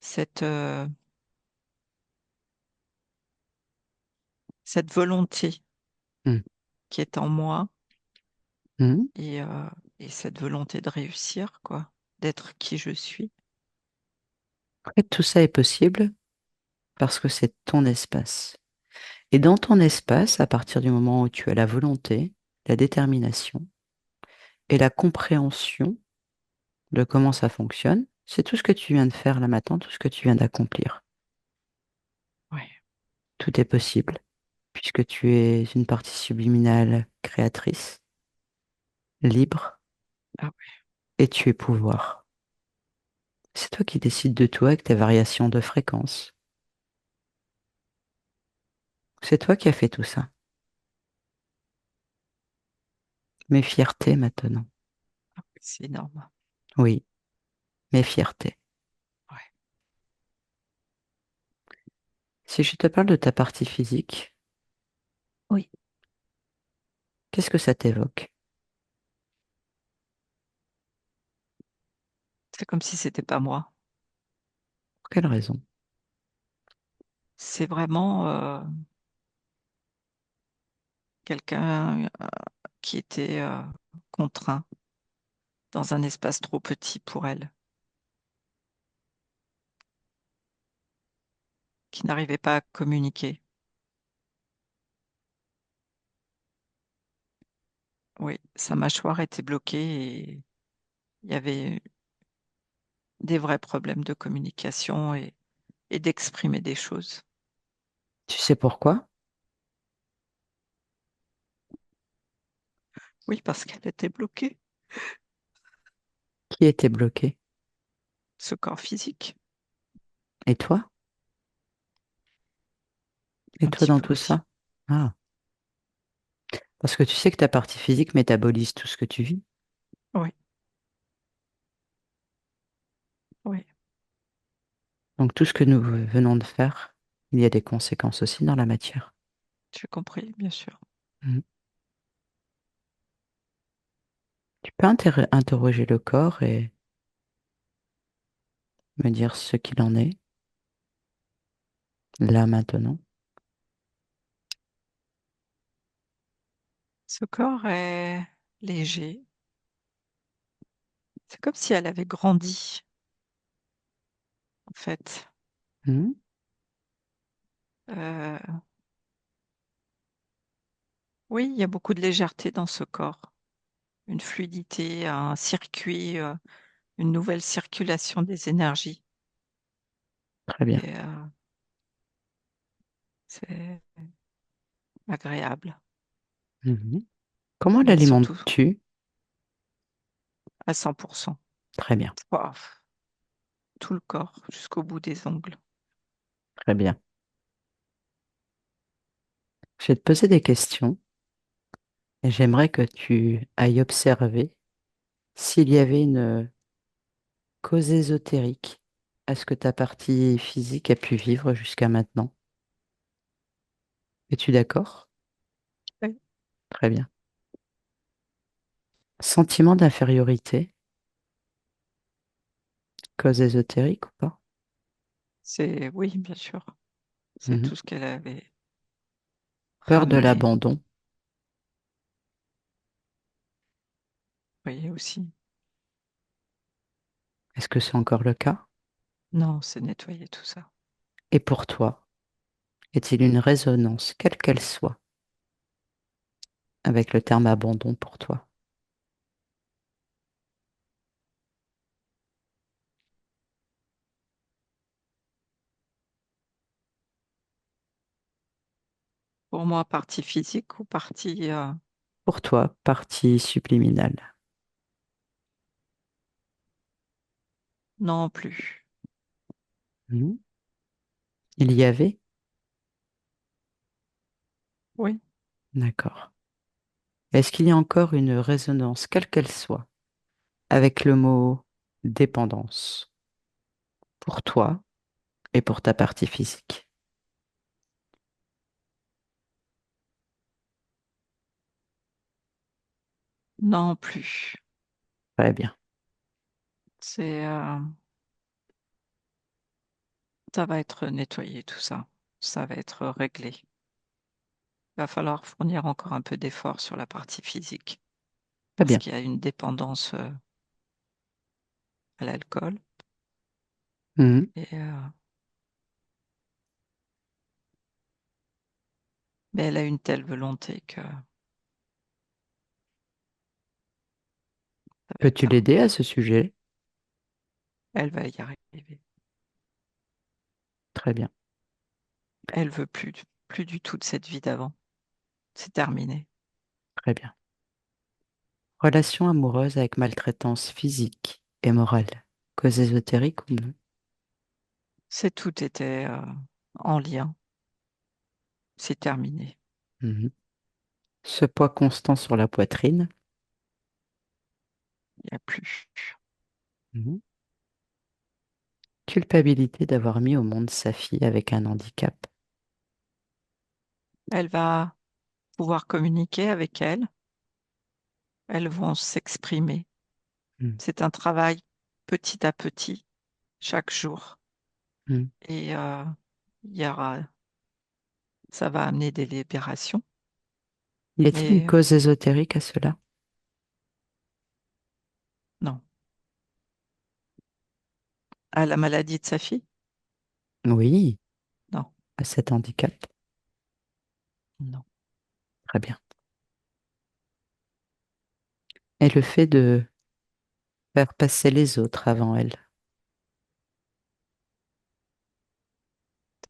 cette, cette volonté Mhm. qui est en moi Mhm. et, euh, et cette volonté de réussir, quoi, d'être qui je suis. En fait, tout ça est possible parce que c'est ton espace. Et dans ton espace, à partir du moment où tu as la volonté, la détermination et la compréhension de comment ça fonctionne, c'est tout ce que tu viens de faire là maintenant, tout ce que tu viens d'accomplir. Ouais. Tout est possible puisque tu es une partie subliminale créatrice, libre, Ah, et tu es pouvoir. C'est toi qui décides de tout avec tes variations de fréquence. C'est toi qui as fait tout ça. Mes fiertés maintenant. c'est énorme. Oui, mes fiertés. Ouais. Si je te parle de ta partie physique, Oui. qu'est-ce que ça t'évoque? C'est comme si c'était pas moi. Pour quelle raison? C'est vraiment quelqu'un qui était contraint dans un espace trop petit pour elle, qui n'arrivait pas à communiquer. Oui, sa mâchoire était bloquée et il y avait des vrais problèmes de communication et d'exprimer des choses. Tu sais pourquoi? Oui, parce qu'elle était bloquée, Qui était bloqué? ce corps physique, Et toi? Et un toi petit dans peu tout aussi. ça? Ah, parce que tu sais que ta partie physique métabolise tout ce que tu vis. Oui, oui, Donc tout ce que nous venons de faire, il y a des conséquences aussi dans la matière. j'ai compris, bien sûr. Mhm. Tu peux interroger le corps et me dire ce qu'il en est, là maintenant. Ce corps est léger. C'est comme si elle avait grandi, en fait. Mhm. Euh, oui, il y a beaucoup de légèreté dans ce corps, une fluidité, un circuit, une nouvelle circulation des énergies. Très bien. Et c'est agréable, Mhm. Comment mais surtout l'alimentes-tu? à 100%. Très bien, Wow, tout le corps, jusqu'au bout des ongles. très bien. Je vais te poser des questions et j'aimerais que tu ailles observer s'il y avait une cause ésotérique à ce que ta partie physique a pu vivre jusqu'à maintenant. Es-tu d'accord? Oui. Très bien. Sentiment d'infériorité, cause ésotérique ou pas? Oui, bien sûr. C'est Mhm. tout ce qu'elle avait Peur de ramené. l'abandon, Oui, aussi. est-ce que c'est encore le cas? Non, c'est nettoyer tout ça. Et pour toi, est-il une résonance, quelle qu'elle soit, avec le terme abandon pour toi? Pour moi, partie physique ou partie... Pour toi, partie subliminale. non plus. Mhm. Il y avait? Oui, D'accord. Est-ce qu'il y a encore une résonance, quelle qu'elle soit, avec le mot dépendance pour toi et pour ta partie physique? Non plus. Très bien, C'est, ça va être nettoyé tout ça. Ça va être réglé. Il va falloir fournir encore un peu d'effort sur la partie physique très parce bien. qu'il y a une dépendance à l'alcool Mhm. et mais elle a une telle volonté que ça va être Peux-tu tard. l'aider à ce sujet? Elle va y arriver. Très bien, Elle veut plus du tout de cette vie d'avant. C'est terminé. très bien. Relation amoureuse avec maltraitance physique et morale, cause ésotérique ou non? C'est tout était en lien. C'est terminé. Mhm. Ce poids constant sur la poitrine. Il n'y a plus. Mhm. Culpabilité d'avoir mis au monde sa fille avec un handicap. Elle va pouvoir communiquer avec elle. Elles vont s'exprimer. Mhm. C'est un travail petit à petit, chaque jour. Mhm. Et il y aura, ça va amener des libérations. Y a-t-il une Mais cause ésotérique à cela? non. À la maladie de sa fille? Oui, Non, à cet handicap. non. Très bien. Et le fait de faire passer les autres avant elle.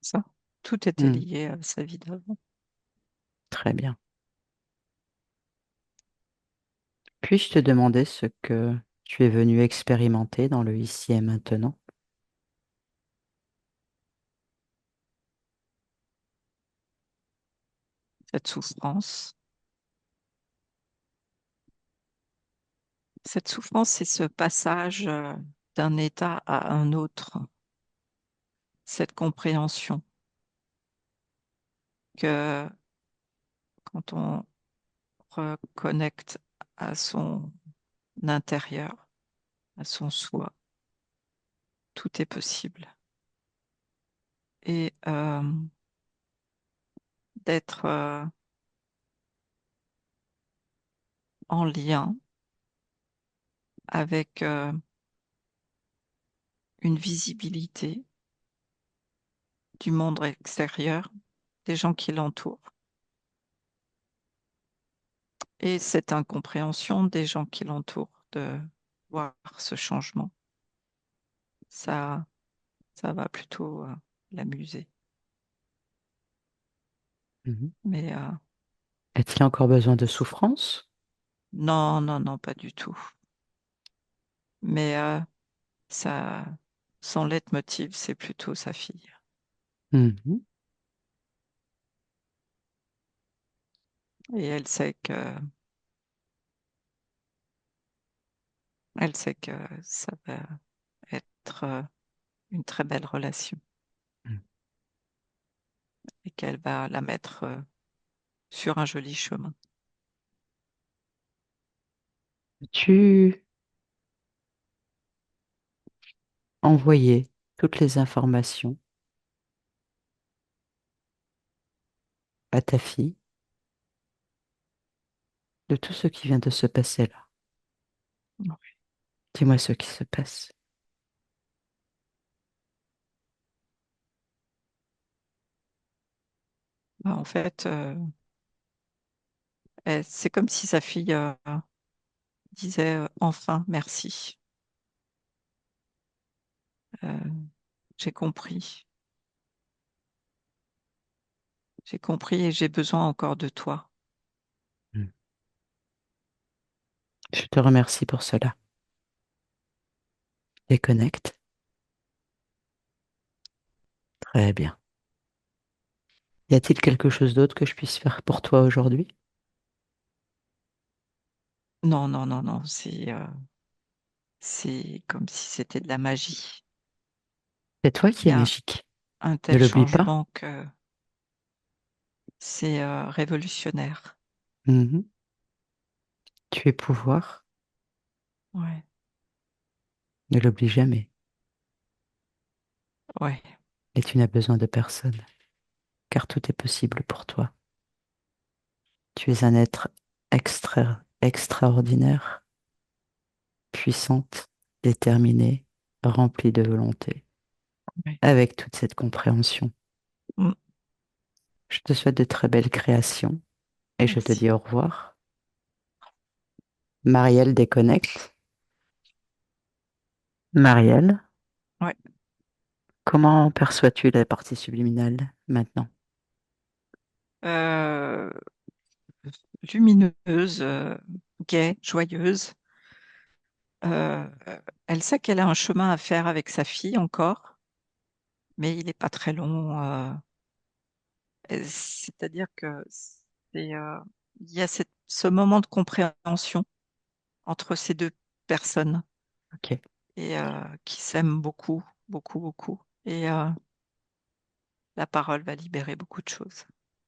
C'est ça. Tout était Mhm. lié à sa vie d'avant. Très bien. Puis-je te demander ce que tu es venu expérimenter dans le ici et maintenant? Cette souffrance. Cette souffrance, c'est ce passage d'un état à un autre. Cette compréhension que quand on reconnecte à son intérieur, à son soi, tout est possible. Et d'être en lien avec une visibilité du monde extérieur, des gens qui l'entourent, et cette incompréhension des gens qui l'entourent de voir ce changement. Ça, ça va plutôt l'amuser. Mhm. Mais A-t-il encore besoin de souffrance? non, non, non, pas du tout. Mais ça, son leitmotiv, c'est plutôt sa fille. Mhm. Et elle sait que ça va être une très belle relation et qu'elle va la mettre sur un joli chemin. Tu envoyer toutes les informations à ta fille de tout ce qui vient de se passer là. Dis-moi ce qui se passe. Bah, en fait, c'est comme si sa fille disait enfin merci. Euh, j'ai compris. J'ai compris et j'ai besoin encore de toi. Mm. Je te remercie pour cela. Déconnecte. Très bien. Y a-t-il quelque chose d'autre que je puisse faire pour toi aujourd'hui? Non, non, non, non, c'est comme si c'était de la magie. C'est toi Il qui y es a magique. un Ne tel l'oublie pas. changement que c'est révolutionnaire. Mhm. Tu es pouvoir. Ouais, Ne l'oublie jamais. ouais, Et tu n'as besoin de personne, car tout est possible pour toi. Tu es un être extraordinaire, puissante, déterminée, remplie de volonté, ouais. avec toute cette compréhension. Mm, Je te souhaite de très belles créations et je te merci. dis au revoir. Marielle déconnecte. Marielle, Ouais. comment perçois-tu la partie subliminale maintenant? Euh, lumineuse, gaie, joyeuse. Euh, Elle sait qu'elle a un chemin à faire avec sa fille encore, mais il n'est pas très long. C'est-à-dire que il y a ce moment de compréhension entre ces deux personnes Ok, et qui s'aiment beaucoup, beaucoup, beaucoup. Et la parole va libérer beaucoup de choses.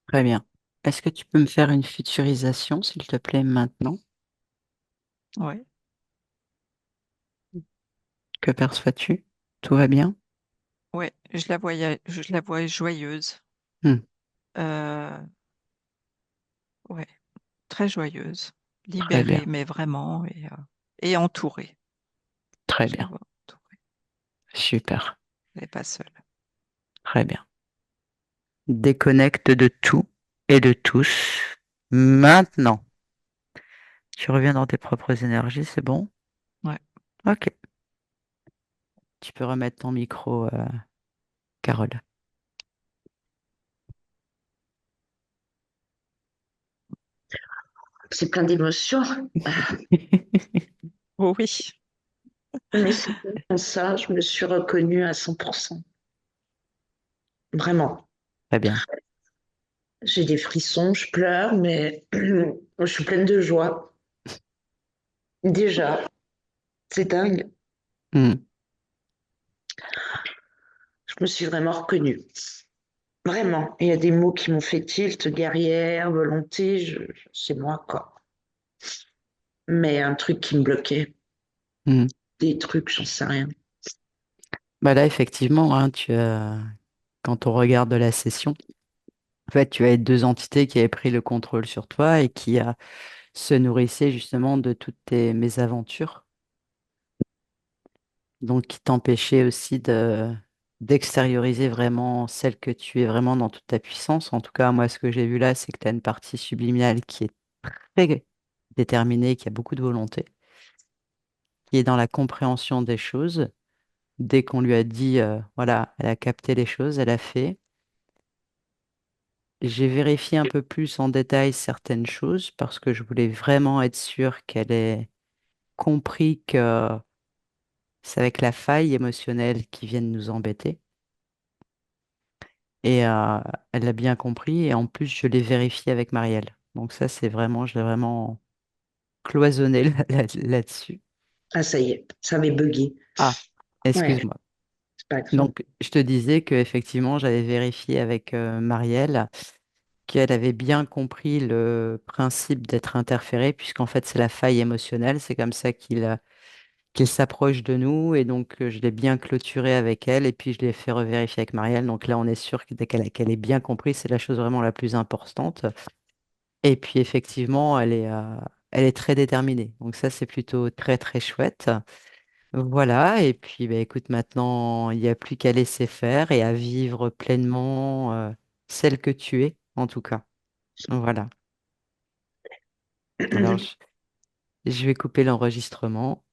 très bien. Est-ce que tu peux me faire une futurisation, s'il te plaît, maintenant? Ouais, Que perçois-tu? Tout va bien? ouais, je la vois joyeuse. Hmm, Euh, ouais, très joyeuse, très libérée, bien, mais vraiment, et entourée. très Je la bien, vois entourée. super, Elle n'est pas seule. très bien. Déconnecte de tout et de tous. Maintenant, tu reviens dans tes propres énergies, c'est bon? Ouais. Ok, tu peux remettre ton micro, Carole. C'est plein d'émotions, Oh oui. mais c'est comme ça, je me suis reconnue à 100%. Vraiment. Très bien. J'ai des frissons, je pleure, mais je suis pleine de joie. Déjà, c'est dingue. Hmm, Je me suis vraiment reconnue. Vraiment. Il y a des mots qui m'ont fait tilt, guerrière, volonté, c'est moi, quoi. Mais un truc qui me bloquait, hmm. des trucs, j'en sais rien. Bah là, effectivement, hein, quand on regarde la session, en fait, tu as deux entités qui avaient pris le contrôle sur toi et qui se nourrissaient justement de toutes tes mésaventures, donc qui t'empêchaient aussi d'extérioriser vraiment celle que tu es vraiment dans toute ta puissance. En tout cas, moi, ce que j'ai vu là, c'est que tu as une partie subliminale qui est très déterminée, qui a beaucoup de volonté, qui est dans la compréhension des choses. Dès qu'on lui a dit, voilà, elle a capté les choses, elle a fait. J'ai vérifié un peu plus en détail certaines choses parce que je voulais vraiment être sûre qu'elle ait compris que c'est avec la faille émotionnelle qui viennent nous embêter. Et elle l'a bien compris. Et en plus, je l'ai vérifié avec Marielle. Donc ça, c'est vraiment, je l'ai vraiment cloisonné là-dessus. Ah, ça y est, ça avait bugué. Ah, Ouais, excuse-moi. c'est pas grave. Donc, je te disais que effectivement, j'avais vérifié avec Marielle qu'elle avait bien compris le principe d'être interféré, puisqu'en fait, c'est la faille émotionnelle. C'est comme ça qu'il s'approche de nous. Et donc, je l'ai bien clôturé avec elle. Et puis, je l'ai fait revérifier avec Marielle. Donc là, on est sûr que dès qu'elle ait bien compris, c'est la chose vraiment la plus importante. Et puis, effectivement, elle est très déterminée. Donc ça, c'est plutôt très, très chouette. Voilà. Et puis, bah, écoute, maintenant, il n'y a plus qu'à laisser faire et à vivre pleinement, celle que tu es, en tout cas. Voilà. Alors, je vais couper l'enregistrement.